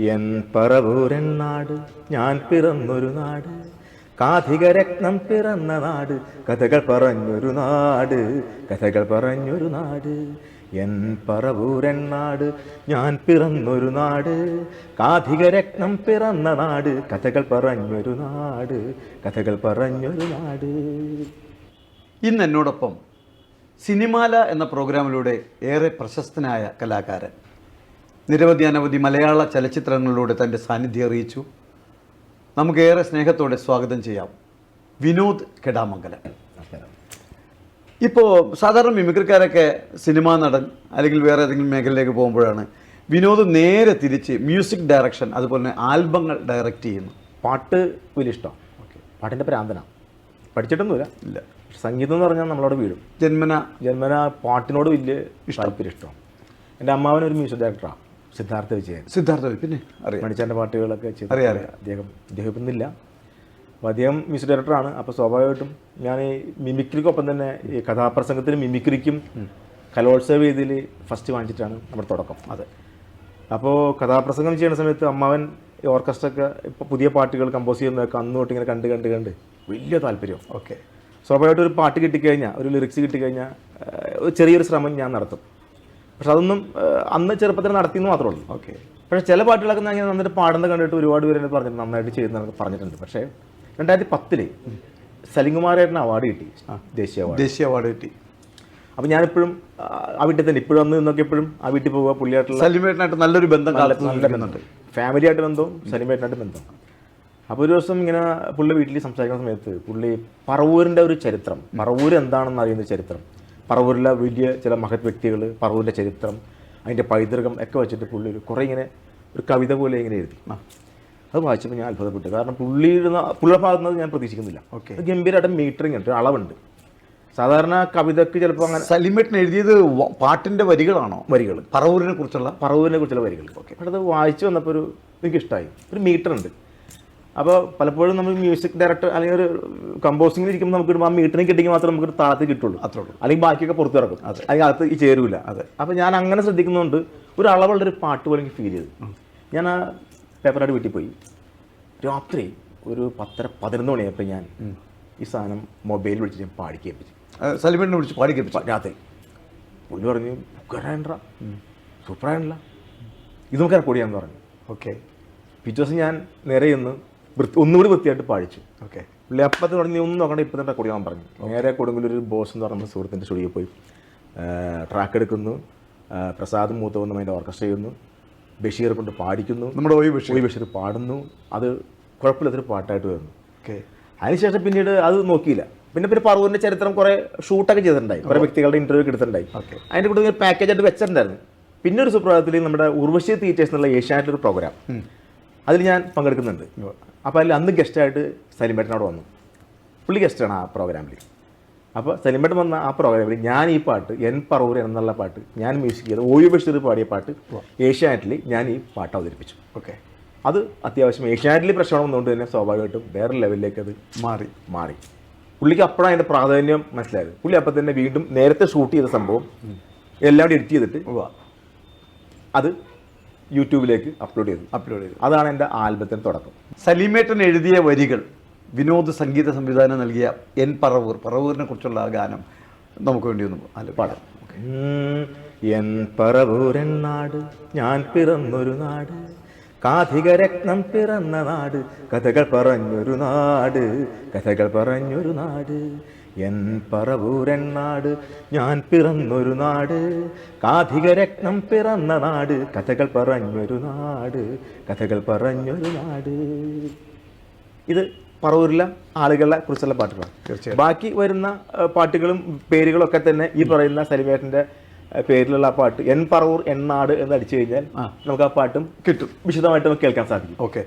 N പറവൂരൻ നാട് ഞാൻ പിറന്നൊരു നാട്, കാഥികരത്നം പിറന്ന നാട്, കഥകൾ പറഞ്ഞൊരു നാട്, കഥകൾ പറഞ്ഞൊരു നാട്. എൻ പറവൂരൻ നാട് ഞാൻ പിറന്നൊരു നാട്, കാഥികരത്നം പിറന്ന നാട്, കഥകൾ പറഞ്ഞൊരു നാട്, കഥകൾ പറഞ്ഞൊരു നാട്. ഇന്ന് എന്നോടൊപ്പം സിനിമാല എന്ന പ്രോഗ്രാമിലൂടെ ഏറെ പ്രശസ്തനായ കലാകാരൻ, നിരവധി അനവധി മലയാള ചലച്ചിത്രങ്ങളിലൂടെ തൻ്റെ സാന്നിധ്യം അറിയിച്ചു. നമുക്കേറെ സ്നേഹത്തോടെ സ്വാഗതം ചെയ്യാം വിനോദ് കെടാമംഗലം. ഇപ്പോൾ സാധാരണ മിമിക്രിക്കാരൊക്കെ സിനിമാ നടൻ അല്ലെങ്കിൽ വേറെ ഏതെങ്കിലും മേഖലയിലേക്ക് പോകുമ്പോഴാണ് വിനോദ് നേരെ തിരിച്ച് മ്യൂസിക് ഡയറക്ഷൻ, അതുപോലെ തന്നെ ആൽബങ്ങൾ ഡയറക്റ്റ് ചെയ്യുന്നു. പാട്ട് വലിയ ഇഷ്ടമാണ്. ഓക്കെ, പാട്ടിൻ്റെ പ്രാന്തനാണ്. പഠിച്ചിട്ടൊന്നുമില്ല, ഇല്ല. സംഗീതം എന്ന് പറഞ്ഞാൽ നമ്മളവിടെ വീഴും. ജന്മന പാട്ടിനോട് വലിയ താല്പര്യം ഇഷ്ടമാണ്. എൻ്റെ അമ്മാവനൊരു മ്യൂസിക് ഡയറക്ടറാണ്, സിദ്ധാർത്ഥ വിജയൻ. പിന്നെ അറിയാം, മണിച്ചാൻ്റെ പാട്ടുകളൊക്കെ ചെയ്ത് അദ്ദേഹം ഇന്നില്ല. അപ്പോൾ അദ്ദേഹം മ്യൂസിക് ഡയറക്ടറാണ്. അപ്പോൾ സ്വാഭാവികമായിട്ടും ഞാൻ ഈ മിമിക്രിക്കൊപ്പം തന്നെ ഈ കഥാപ്രസംഗത്തിനും മിമിക്രിക്കും കലോത്സവ വേദിയിൽ ഫസ്റ്റ് വാങ്ങിച്ചിട്ടാണ് നമ്മുടെ തുടക്കം. അതെ. അപ്പോൾ കഥാപ്രസംഗം ചെയ്യുന്ന സമയത്ത് അമ്മാവൻ ഈ ഓർക്കസ്ട്രയൊക്കെ ഇപ്പോൾ പുതിയ പാട്ടുകൾ കമ്പോസ് ചെയ്യുന്നതൊക്കെ അന്ന് തൊട്ട് ഇങ്ങനെ കണ്ട് വലിയ താല്പര്യം. ഓക്കെ. സ്വാഭാവികമായിട്ട് ഒരു പാട്ട് കിട്ടിക്കഴിഞ്ഞാൽ, ഒരു ലിറിക്സ് കിട്ടിക്കഴിഞ്ഞാൽ ചെറിയൊരു ശ്രമം ഞാൻ നടത്തും. പക്ഷെ അതൊന്നും അന്ന് ചെറുപ്പത്തിൽ നടത്തിയെന്ന് മാത്രമേ ഉള്ളൂ. ഓക്കെ. പക്ഷേ ചില പാട്ടുകളൊക്കെ ഞാൻ നന്നായിട്ട് പാടുന്നത് കണ്ടിട്ട് ഒരുപാട് പേര് എന്നെ പറഞ്ഞിട്ട് നന്നായിട്ട് ചെയ്യുന്നതൊക്കെ പറഞ്ഞിട്ടുണ്ട്. പക്ഷേ 2010 സലിംകുമാരേട്ടന് അവാർഡ് കിട്ടി, ദേശീയ അവാർഡ് കിട്ടി. അപ്പോൾ ഞാനിപ്പോഴും ആ വീട്ടിൽ തന്നെ ഇപ്പോഴും അന്ന് നിന്നൊക്കെ എപ്പോഴും ആ വീട്ടിൽ പോവുക. പുള്ളിയായിട്ടുള്ള സലിമേട്ടനായിട്ട് നല്ലൊരു ബന്ധം, നല്ല ബന്ധമുണ്ട്. ഫാമിലിയായിട്ട് ബന്ധവും സലിമേട്ടനായിട്ട് ബന്ധം. അപ്പോൾ ഒരു ദിവസം ഇങ്ങനെ പുള്ളി വീട്ടിൽ സംസാരിക്കുന്ന സമയത്ത് പുള്ളി പറവൂരിൻ്റെ ഒരു ചരിത്രം, പറവൂർ എന്താണെന്ന് അറിയുന്ന ചരിത്രം, പറവൂരിലെ വലിയ ചില മഹത് വ്യക്തികൾ, പറവൂരിൻ്റെ ചരിത്രം, അതിൻ്റെ പൈതൃകം ഒക്കെ വെച്ചിട്ട് പുള്ളി കുറേ ഇങ്ങനെ ഒരു കവിത പോലെ ഇങ്ങനെ എഴുതി. അത് വായിച്ചപ്പോൾ ഞാൻ അത്ഭുതപ്പെട്ടു. കാരണം പുള്ളിയുടെ ഭാഗത്തുനിന്ന് ഞാൻ പ്രതീക്ഷിക്കുന്നില്ല. ഓക്കെ. ഗംഭീരമായിട്ട് മീറ്ററിങ് ഉണ്ട്, അളവുണ്ട്. സാധാരണ കവിതയ്ക്ക് ചിലപ്പോൾ അങ്ങനെ. സലിമേട്ടൻ എഴുതിയത് പാട്ടിൻ്റെ വരികളാണോ? വരികൾ, പറവൂരിനെ കുറിച്ചുള്ള വരികൾ. ഓക്കെ. അപ്പോൾ അത് വായിച്ചു വന്നപ്പോൾ എനിക്കിഷ്ടമായി. ഒരു മീറ്റർ ഉണ്ട്. അപ്പോൾ പലപ്പോഴും നമ്മൾ മ്യൂസിക് ഡയറക്ടർ അല്ലെങ്കിൽ ഒരു കമ്പോസിങ്ങിൽ ഇരിക്കുമ്പോൾ നമുക്ക് ആ മീറ്ററിന് കിട്ടിയെങ്കിൽ മാത്രമേ നമുക്കൊരു താളത്തിൽ കിട്ടുള്ളൂ. അത്രയുള്ളൂ. അല്ലെങ്കിൽ ബാക്കിയൊക്കെ പുറത്ത് കിടക്കും, അല്ലെങ്കിൽ അകത്ത് ഈ ചേരൂല. അതെ. അപ്പോൾ ഞാൻ അങ്ങനെ ശ്രദ്ധിക്കുന്നതുകൊണ്ട് ഒരു അളവുള്ള ഒരു പാട്ട് പോലെ എനിക്ക് ഫീൽ ചെയ്തു. ഞാൻ ആ പേപ്പറായിട്ട് വീട്ടിൽ പോയി. രാത്രി ഒരു 10-11 മണിയായപ്പോൾ ഞാൻ ഈ സാധനം മൊബൈലിൽ വിളിച്ച് ഞാൻ പാടി കേൾപ്പിച്ചു. സലിമേട്ടനെ വിളിച്ച് പാടി കേൾപ്പിച്ചു രാത്രി. പുള്ളി പറഞ്ഞു സൂപ്പറായിട്ടില്ല, ഇത് നമുക്ക് റെക്കോർഡ് ചെയ്യാമെന്ന് പറഞ്ഞു. ഓക്കെ. പിറ്റേ ദിവസം ഞാൻ നേരെ ചെന്ന് ഒന്നുകൂടി വൃത്തിയായിട്ട് പാടിച്ചു. ഓക്കെ. പുള്ളി അപ്പത്തിന് പറഞ്ഞ് ഒന്നും നോക്കണ്ട, ഇപ്പം തന്നെ റെക്കോർഡ് ചെയ്യാൻ പറഞ്ഞു. നേരെ കൊടുങ്ങല്ലൊരു ബോസ് എന്ന് പറഞ്ഞ സുഹൃത്തിൻ്റെ സ്റ്റുഡിയോയിൽ പോയി ട്രാക്ക് എടുക്കുന്നു. പ്രസാദ് മൂത്തവന്ന് അതിൻ്റെ ഓർക്കസ്ട്ര ചെയ്യുന്നു. ബഷീർ കൊണ്ട് പാടിക്കുന്നു. നമ്മുടെ ഒയ് ബഷീർ പാടുന്നു. അത് കുഴപ്പമില്ലാത്തൊരു പാട്ടായിട്ട് വരുന്നു. ഓക്കെ. അതിനുശേഷം പിന്നീട് അത് നോക്കിയില്ല. പിന്നെ പറവൂരിൻ്റെ ചരിത്രം കുറേ ഷൂട്ടൊക്കെ ചെയ്തിട്ടുണ്ടായി, കുറേ വ്യക്തികളുടെ ഇൻ്റർവ്യൂ ഒക്കെ എടുത്തിട്ടുണ്ടായി. ഓക്കെ. അതിൻ്റെ കൂടെ പാക്കേജായിട്ട് വെച്ചിട്ടുണ്ടായിരുന്നു. പിന്നെ ഒരു സുപ്രഭാതത്തിൽ നമ്മുടെ ഉർവശി തിയേറ്റേഴ്സ് എന്നുള്ള ഏഷ്യാനെറ്റൊരു പ്രോഗ്രാം, അതിൽ ഞാൻ പങ്കെടുക്കുന്നുണ്ട്. അപ്പോൾ അതിൽ അന്ന് ഗസ്റ്റായിട്ട് സലിമേട്ടനോട് വന്നു. പുള്ളി ഗസ്റ്റാണ് ആ പ്രോഗ്രാമിൽ. അപ്പോൾ സലിമേട്ടൻ വന്ന ആ പ്രോഗ്രാമിൽ ഞാൻ ഈ പാട്ട് എൻ പറവൂർ എന്നുള്ള പാട്ട് ഞാൻ മ്യൂസിക് ചെയ്ത് ഒയ് ബഷീർ പാടിയ പാട്ട് ഏഷ്യാനെറ്റിൽ ഞാൻ ഈ പാട്ട് അവതരിപ്പിച്ചു. ഓക്കെ. അത് അത്യാവശ്യം ഏഷ്യാനെറ്റിൽ പ്രശ്നം വന്നുകൊണ്ട് തന്നെ സ്വാഭാവികമായിട്ടും വേറെ ലെവലിലേക്ക് അത് മാറി. പുള്ളിക്ക് അപ്പോഴാണ് അതിൻ്റെ പ്രാധാന്യം മനസ്സിലായത്. പുള്ളി അപ്പം തന്നെ വീണ്ടും നേരത്തെ ഷൂട്ട് ചെയ്ത സംഭവം എല്ലാം കൂടി എഡിറ്റ് ചെയ്തിട്ട് അത് യൂട്യൂബിലേക്ക് അപ്ലോഡ് ചെയ്തു. അതാണ് എൻ്റെ ആൽബത്തിൻ്റെ തുടക്കം. സലിമേട്ടൻ എഴുതിയ വരികൾ വിനോദ് സംഗീത സംവിധാനം നൽകിയ എൻ പറവൂരിനെ കുറിച്ചുള്ള ആ ഗാനം നമുക്ക് വേണ്ടി ഒന്ന് പാടാം. എൻ പറവൂരൻ നാട് ഞാൻ പിറന്നൊരു നാട്, കാഥികരത്നം പിറന്ന നാട്, കഥകൾ പറഞ്ഞൊരു നാട്, കഥകൾ പറഞ്ഞൊരു നാട്. എൻ പറവൂരൻ നാട് ഞാൻ പിറന്നൊരു നാട്, കാഥികരത്നം പിറന്ന നാട്, കഥകൾ പറഞ്ഞൊരു നാട്, കഥകൾ പറഞ്ഞൊരു നാട്. ഇത് പറവൂരിലെ ആളുകളെ കുറിച്ചുള്ള പാട്ടുകളാണ്. തീർച്ചയായും ബാക്കി വരുന്ന പാട്ടുകളും പേരുകളൊക്കെ തന്നെ ഈ പറയുന്ന സലിമേട്ടൻ്റെ പേരിലുള്ള ആ പാട്ട് എൻ പറവൂർ എൻ നാട് എന്ന് അടിച്ചു കഴിഞ്ഞാൽ നമുക്ക് ആ പാട്ടും കിട്ടും, വിശദമായിട്ട് നമുക്ക് കേൾക്കാൻ സാധിക്കും. ഓക്കെ.